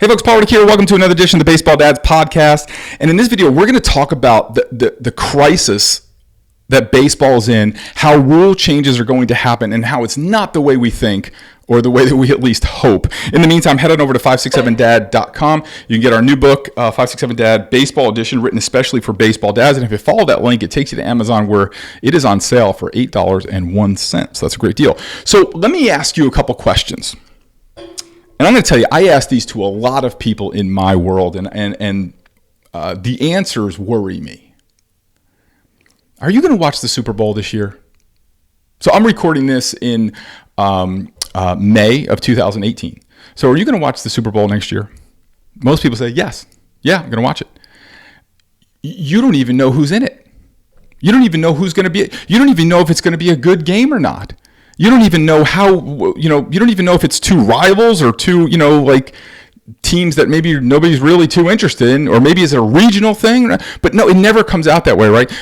Hey folks, Paul Reddick here. Welcome to another edition of the Baseball Dads podcast. And in this video, we're going to talk about the crisis that baseball is in, how rule changes are going to happen, and how it's not the way we think or the way that we at least hope. In the meantime, head on over to 567dad.com. You can get our new book, 567 Dad Baseball Edition, written especially for baseball dads. And if you follow that link, it takes you to Amazon, where it is on sale for $8.01. So that's a great deal. So let me ask you a couple questions. And I'm going to tell you, I asked these to a lot of people in my world, and the answers worry me. Are you going to watch the Super Bowl this year? So I'm recording this in May of 2018. So are you going to watch the Super Bowl next year? Most people say yes. Yeah, I'm going to watch it. You don't even know who's in it. You don't even know who's going to be. You don't even know if it's going to be a good game or not. You don't even know you don't even know if it's two rivals or two, like teams that maybe nobody's really too interested in, or maybe it's a regional thing. But no, it never comes out that way, right?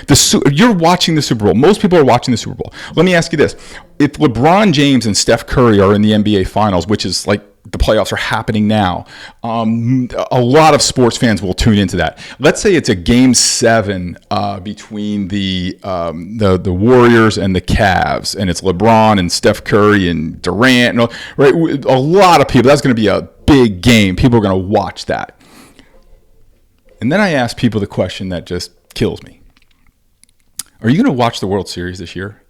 You're watching the Super Bowl. Most people are watching the Super Bowl. Let me ask you this. If LeBron James and Steph Curry are in the NBA Finals, which is like the playoffs are happening now, a lot of sports fans will tune into that. Let's say it's a Game 7 between the Warriors and the Cavs, and it's LeBron and Steph Curry and Durant, right? A lot of people. That's going to be a big game. People are going to watch that. And then I ask people the question that just kills me. Are you going to watch the World Series this year?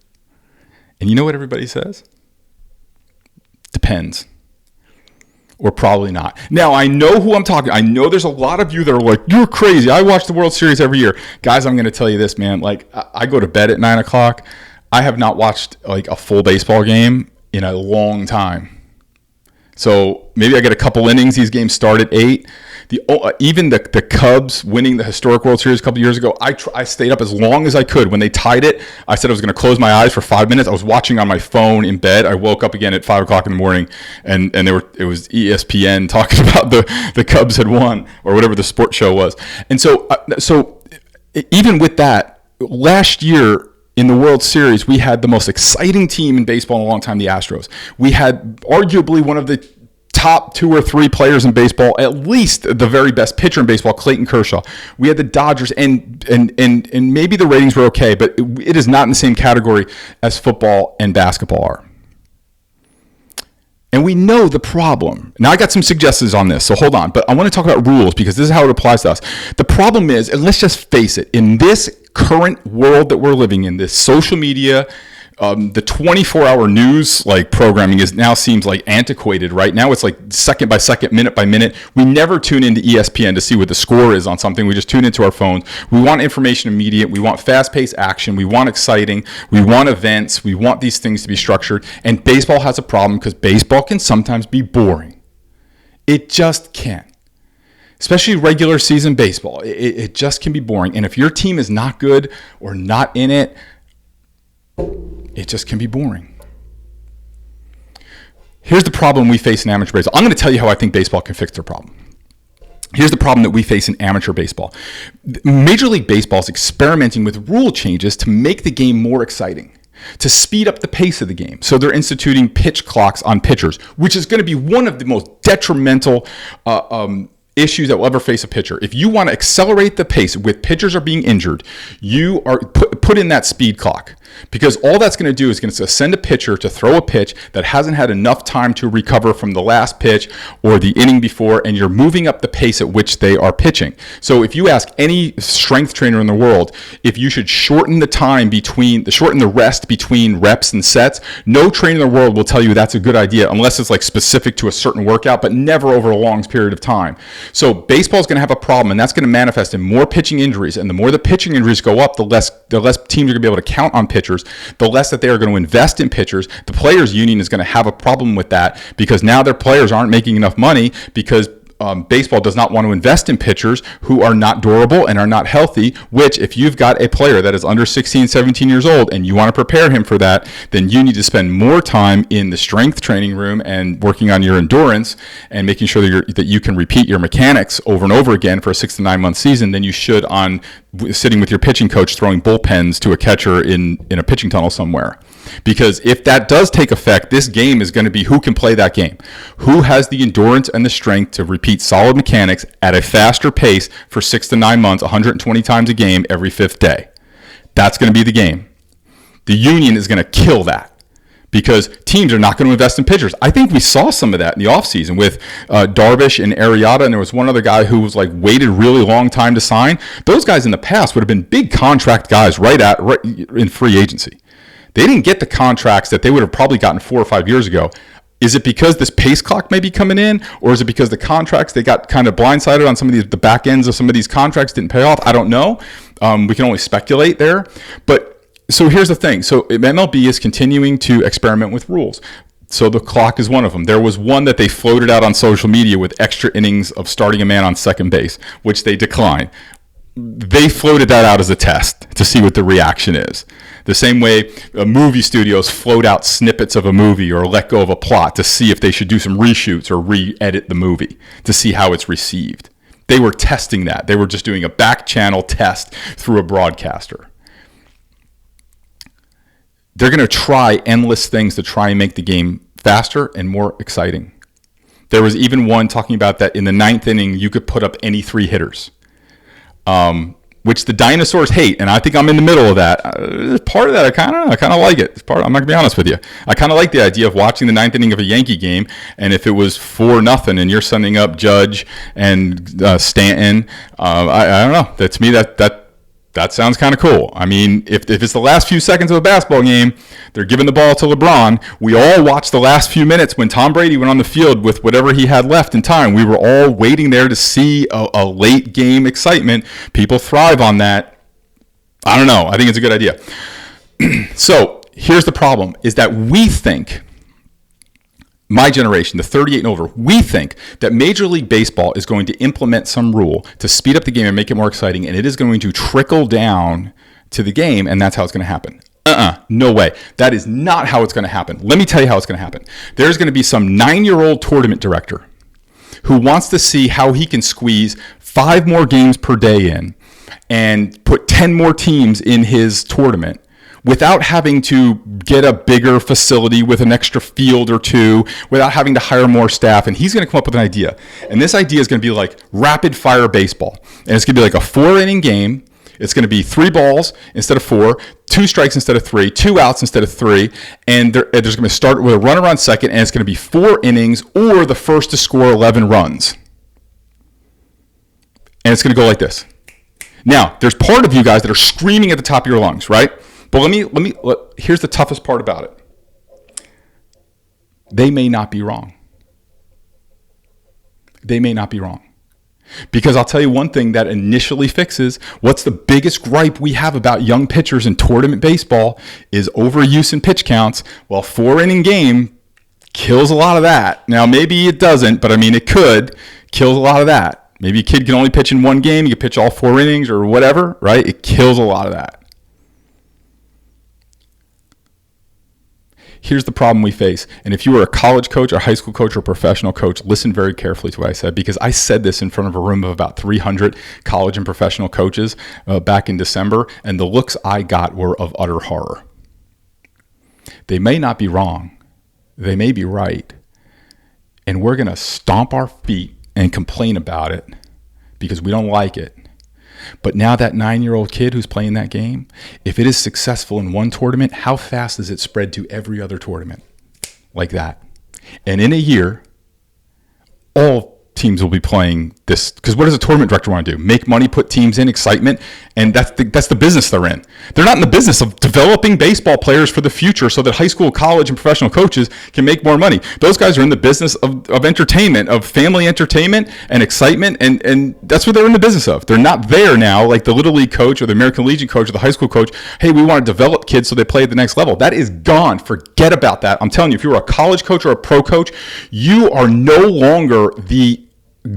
And you know what everybody says? Depends. Or probably not. Now, I know who I'm talking. I know there's a lot of you that are like, you're crazy. I watch the World Series every year. Guys, I'm going to tell you this, man. Like, I go to bed at 9 o'clock. I have not watched like a full baseball game in a long time. So maybe I get a couple innings. These games start at 8. Even the Cubs winning the historic World Series a couple years ago, I stayed up as long as I could. When they tied it, I said I was going to close my eyes for 5 minutes. I was watching on my phone in bed. I woke up again at 5 o'clock in the morning, and it was ESPN talking about the Cubs had won, or whatever the sports show was. And so even with that, last year in the World Series, we had the most exciting team in baseball in a long time, the Astros. We had arguably one of the top 2 or 3 players in baseball, at least the very best pitcher in baseball, Clayton Kershaw. We had the Dodgers, and maybe the ratings were okay, but it is not in the same category as football and basketball are. And we know the problem. Now, I got some suggestions on this, so hold on. But I want to talk about rules, because this is how it applies to us. The problem is, and let's just face it, in this current world that we're living in, this social media, the 24-hour news programming now seems like antiquated. Right now, it's like second by second, minute by minute. We never tune into ESPN to see what the score is on something. We just tune into our phones. We want information immediate. We want fast-paced action. We want exciting. We want events. We want these things to be structured. And baseball has a problem, because baseball can sometimes be boring. It just can. Especially regular season baseball. It just can be boring. And if your team is not good or not in it, it just can be boring. Here's the problem we face in amateur baseball. I'm going to tell you how I think baseball can fix their problem. Here's the problem that we face in amateur baseball. Major League Baseball is experimenting with rule changes to make the game more exciting, to speed up the pace of the game. So they're instituting pitch clocks on pitchers, which is going to be one of the most detrimental issues that will ever face a pitcher. If you want to accelerate the pace with pitchers are being injured, you are put in that speed clock, because all that's going to do is going to send a pitcher to throw a pitch that hasn't had enough time to recover from the last pitch or the inning before, and you're moving up the pace at which they are pitching. So if you ask any strength trainer in the world if you should shorten the rest between reps and sets, no trainer in the world will tell you that's a good idea, unless it's like specific to a certain workout, but never over a long period of time. So baseball is going to have a problem, and that's going to manifest in more pitching injuries. And the more the pitching injuries go up, the less teams are going to be able to count on pitchers, the less that they are going to invest in pitchers. The players' union is going to have a problem with that, because now their players aren't making enough money, because baseball does not want to invest in pitchers who are not durable and are not healthy, which if you've got a player that is under 16, 17 years old and you want to prepare him for that, then you need to spend more time in the strength training room and working on your endurance and making sure that you can repeat your mechanics over and over again for a 6 to 9 month season than you should on sitting with your pitching coach throwing bullpens to a catcher in a pitching tunnel somewhere. Because if that does take effect, this game is going to be who can play that game. Who has the endurance and the strength to repeat solid mechanics at a faster pace for 6 to 9 months, 120 times a game every 5th day. That's going to be the game. The union is going to kill that because teams are not going to invest in pitchers. I think we saw some of that in the offseason with Darvish and Arrieta, and there was one other guy who was like waited really long time to sign. Those guys in the past would have been big contract guys right in free agency. They didn't get the contracts that they would have probably gotten 4 or 5 years ago. Is it because this pace clock may be coming in, or is it because the contracts, they got kind of blindsided on some of the back ends of some of these contracts didn't pay off? I don't know. We can only speculate there. But so here's the thing. So MLB is continuing to experiment with rules. So the clock is one of them. There was one that they floated out on social media with extra innings of starting a man on second base, which they declined. They floated that out as a test to see what the reaction is. The same way movie studios float out snippets of a movie or let go of a plot to see if they should do some reshoots or re-edit the movie to see how it's received. They were testing that. They were just doing a back channel test through a broadcaster. They're going to try endless things to try and make the game faster and more exciting. There was even one talking about that in the 9th inning, you could put up any 3 hitters, which the dinosaurs hate. And I think I'm in the middle of that. Part of that, I kind of like it. I'm not going to be honest with you. I kind of like the idea of watching the 9th inning of a Yankee game. And if it was 4-0 and you're sending up Judge and Stanton, I don't know. To me, that sounds kind of cool. I mean, if it's the last few seconds of a basketball game, they're giving the ball to LeBron. We all watched the last few minutes when Tom Brady went on the field with whatever he had left in time. We were all waiting there to see a late game excitement. People thrive on that. I don't know. I think it's a good idea. So here's the problem, is that we think, my generation, the 38 and over, we think that Major League Baseball is going to implement some rule to speed up the game and make it more exciting, and it is going to trickle down to the game, and that's how it's going to happen. No way. That is not how it's going to happen. Let me tell you how it's going to happen. There's going to be some 9-year-old tournament director who wants to see how he can squeeze 5 more games per day in and put 10 more teams in his tournament without having to get a bigger facility with an extra field or 2, without having to hire more staff. And he's going to come up with an idea. And this idea is going to be like rapid fire baseball. And it's going to be like a 4-inning game. It's going to be 3 balls instead of 4, 2 strikes instead of 3, 2 outs instead of 3. And there's going to start with a runner on second, and it's going to be 4 innings or the first to score 11 runs. And it's going to go like this. Now, there's part of you guys that are screaming at the top of your lungs, right? But here's the toughest part about it. They may not be wrong. They may not be wrong. Because I'll tell you one thing that initially fixes what's the biggest gripe we have about young pitchers in tournament baseball is overuse in pitch counts. Well, 4-inning game kills a lot of that. Now, maybe it doesn't, but I mean, it could kill a lot of that. Maybe a kid can only pitch in 1 game. You can pitch all 4 innings or whatever, right? It kills a lot of that. Here's the problem we face. And if you are a college coach, a high school coach, or a professional coach, listen very carefully to what I said, because I said this in front of a room of about 300 college and professional coaches back in December, and the looks I got were of utter horror. They may not be wrong. They may be right. And we're going to stomp our feet and complain about it because we don't like it. But now that 9-year-old kid who's playing that game, if it is successful in one tournament, how fast does it spread to every other tournament? Like that. And in a year, all teams will be playing this, because what does a tournament director want to do? Make money, put teams in, excitement, and that's the business they're in. They're not in the business of developing baseball players for the future so that high school, college, and professional coaches can make more money. Those guys are in the business of entertainment, of family entertainment and excitement, and that's what they're in the business of. They're not there now like the Little League coach or the American Legion coach or the high school coach. Hey, we want to develop kids so they play at the next level. That is gone. Forget about that. I'm telling you, if you're a college coach or a pro coach, you are no longer the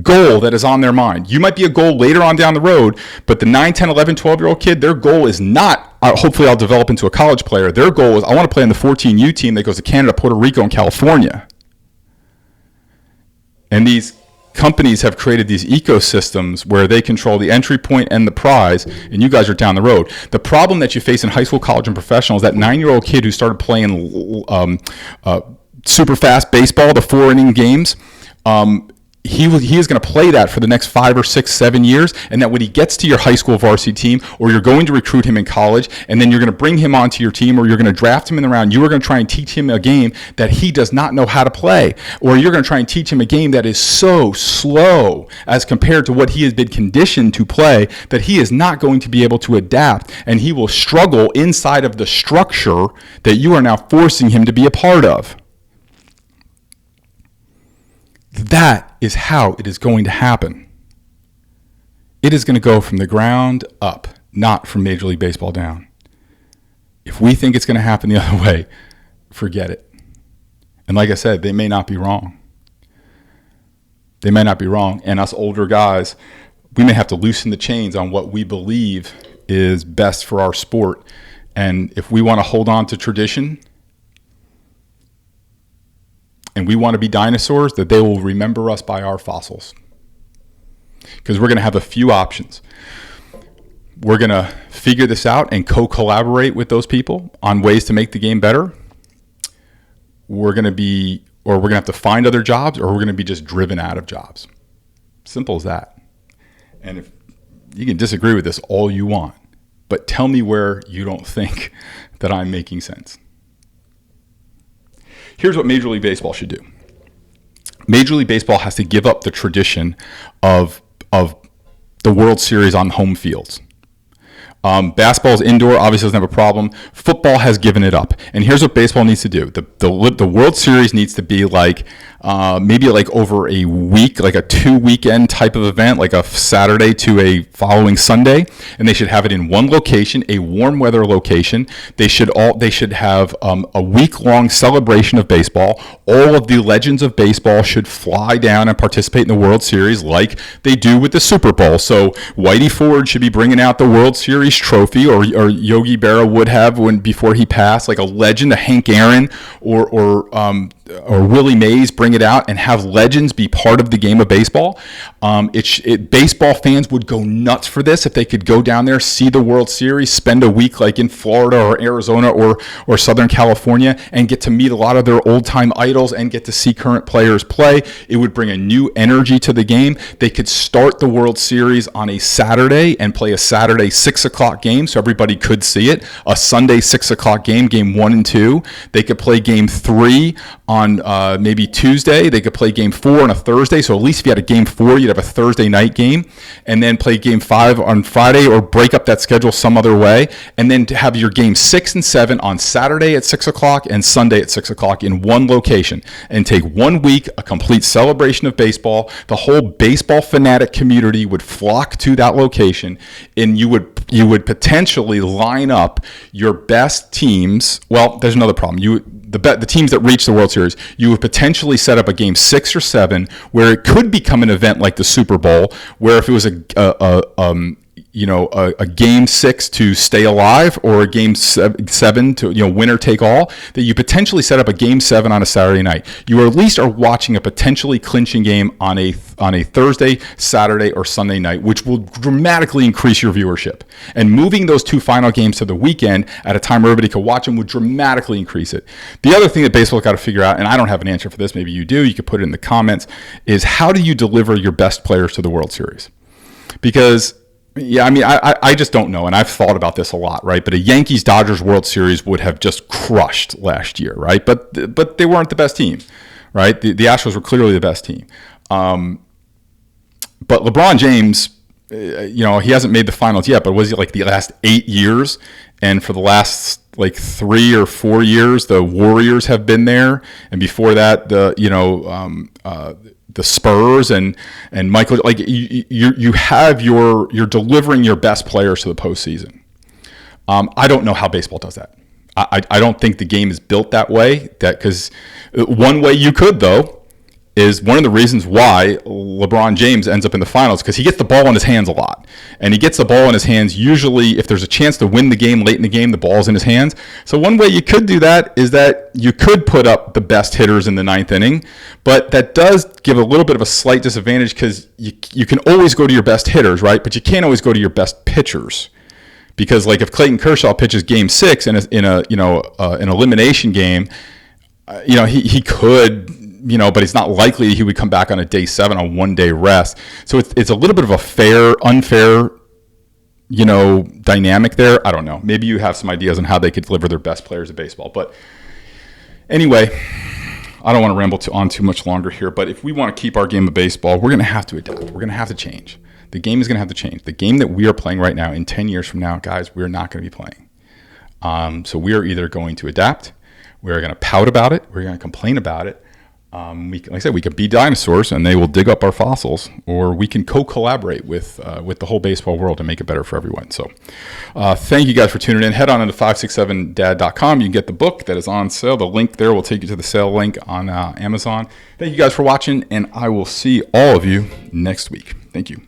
goal that is on their mind. You might be a goal later on down the road, but the 9, 10, 11, 12-year-old kid, their goal is not, hopefully I'll develop into a college player. Their goal is, I want to play on the 14U team that goes to Canada, Puerto Rico, and California. And these companies have created these ecosystems where they control the entry point and the prize, and you guys are down the road. The problem that you face in high school, college, and professional is that 9-year-old kid who started playing super fast baseball, the 4-inning games, he is going to play that for the next 5 or 6, 7 years, and that when he gets to your high school varsity team, or you're going to recruit him in college, and then you're going to bring him onto your team, or you're going to draft him in the round, you are going to try and teach him a game that he does not know how to play, or you're going to try and teach him a game that is so slow as compared to what he has been conditioned to play that he is not going to be able to adapt, and he will struggle inside of the structure that you are now forcing him to be a part of. That is how it is going to happen. It is going to go from the ground up, not from Major League Baseball down. If we think it's going to happen the other way, forget it. And like I said, they may not be wrong. They may not be wrong. And us older guys, we may have to loosen the chains on what we believe is best for our sport. And if we want to hold on to tradition, and we want to be dinosaurs, that they will remember us by our fossils. Because we're going to have a few options. We're going to figure this out and co-collaborate with those people on ways to make the game better. We're going to have to find other jobs, or we're going to be just driven out of jobs. Simple as that. And if you can disagree with this all you want, but tell me where you don't think that I'm making sense. Here's what Major League Baseball should do. Major League Baseball has to give up the tradition of the World Series on home fields. Basketball is indoor, obviously doesn't have a problem. Football has given it up. And here's what baseball needs to do. The World Series needs to be maybe over a week, like a 2-weekend type of event, like a Saturday to a following Sunday. And they should have it in one location, a warm weather location. They should have a week-long celebration of baseball. All of the legends of baseball should fly down and participate in the World Series like they do with the Super Bowl. So Whitey Ford should be bringing out the World Series trophy, or Yogi Berra would have before he passed, like a legend, a Hank Aaron or Willie Mays, bring it out and have legends be part of the game of baseball. Baseball fans would go nuts for this if they could go down there, see the World Series, spend a week like in Florida or Arizona or Southern California, and get to meet a lot of their old-time idols and get to see current players play. It would bring a new energy to the game. They could start the World Series on a Saturday and play a Saturday 6 o'clock game so everybody could see it. A Sunday 6 o'clock game 1 and 2. They could play game 3 on maybe Tuesday. They could play game 4 on a Thursday. So at least if you had a game 4, you'd have a Thursday night game, and then play game 5 on Friday, or break up that schedule some other way, and then to have your game 6 and 7 on Saturday at 6 o'clock and Sunday at 6 o'clock in one location, and take 1 week, a complete celebration of baseball. The whole baseball fanatic community would flock to that location, and you would potentially line up your best teams. Well, there's another problem. The teams that reach the World Series, you would potentially set up a game 6 or 7 where it could become an event like the Super Bowl, where if it was a game 6 to stay alive, or a game 7 to winner take all, that you potentially set up a game 7 on a Saturday night. You at least are watching a potentially clinching game on a Thursday, Saturday, or Sunday night, which will dramatically increase your viewership. And moving those 2 final games to the weekend at a time where everybody could watch them would dramatically increase it. The other thing that baseball got to figure out, and I don't have an answer for this, maybe you do, you could put it in the comments, is how do you deliver your best players to the World Series? Because I just don't know, and I've thought about this a lot, right? But a Yankees-Dodgers World Series would have just crushed last year, right? But they weren't the best team, right? The Astros were clearly the best team. But LeBron James, he hasn't made the finals yet, but was he like the last 8 years? And for the last 3 or 4 years, the Warriors have been there, and before that, the Spurs and Michael, you're delivering your best players to the postseason. I don't know how baseball does that. I don't think the game is built that way. Because one way you could, though, is one of the reasons why LeBron James ends up in the finals, because he gets the ball in his hands a lot. And he gets the ball in his hands usually if there's a chance to win the game late in the game, the ball's in his hands. So one way you could do that is that you could put up the best hitters in the ninth inning, but that does give a little bit of a slight disadvantage because you can always go to your best hitters, right? But you can't always go to your best pitchers. Because like if Clayton Kershaw pitches Game 6 in an elimination game, he could, but it's not likely he would come back on a day 7 on 1 day rest. So it's a little bit of a unfair, dynamic there. I don't know. Maybe you have some ideas on how they could deliver their best players of baseball. But anyway, I don't want to ramble on too much longer here. But if we want to keep our game of baseball, we're going to have to adapt. We're going to have to change. The game is going to have to change. The game that we are playing right now, in 10 years from now, guys, we're not going to be playing. So we are either going to adapt, we're going to pout about it, we're going to complain about it. Like I said, we could be dinosaurs and they will dig up our fossils, or we can co-collaborate with the whole baseball world and make it better for everyone. So thank you guys for tuning in. Head on into 567dad.com. You can get the book that is on sale. The link there will take you to the sale link on Amazon. Thank you guys for watching, and I will see all of you next week. Thank you.